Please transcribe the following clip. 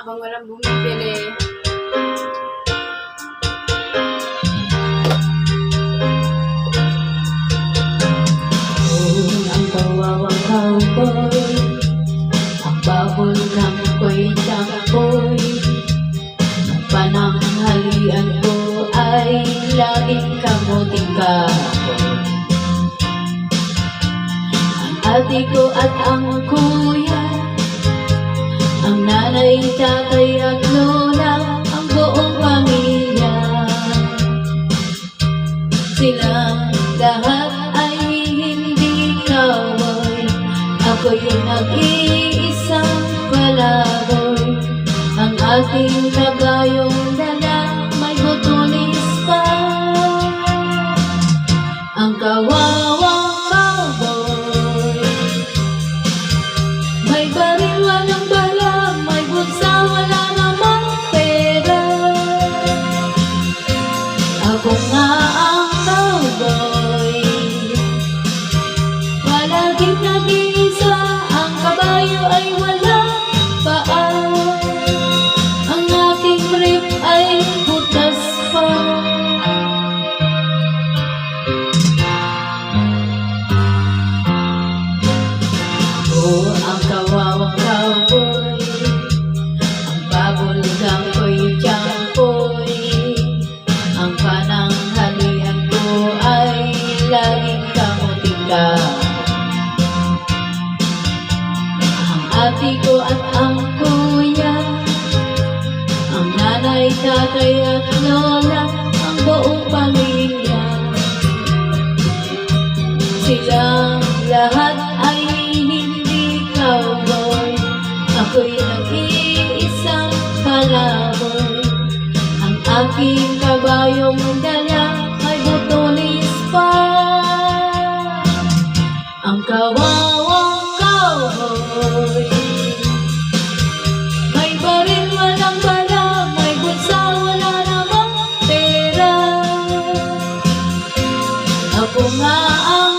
habang walang bumibili. Ang kawawang cowboy, ang babol ng ko'y tamboy. Ang pananghalian ko ay laging kamuting kahoy. Ang ate ko at ang kuya, ang nanay, tatay at lola, ang buong pamilya. Silang lahat ay hindi cowboy, ako'y nag-iisang palaboy. Ang aking kabayong dala may butulis pa. Ang kawawang cowboy, may baril walang bala, may bulsa wala namang pera. Ako nga ang cowboy, palaging nag-iisa, ang kabayo ay walang paa. Ang aking rip ay butas pa. Oh, ang kawawang cowboy, ang babol ng ko'y tiyampoy. Ang pananghalian ko ay laging kamuting kahoy. Ang ate ko at ang kuya, ang nanay, tatay at lola, ang buong pamilya. Silang lahat ay hindi cowboy, ako'y nag-iisang palaboy. Ang aking kabayong dala ay butulis pa. Ang kawawang cowboy, may baril walang bala, may bulsa wala namang pera. Ako nga ang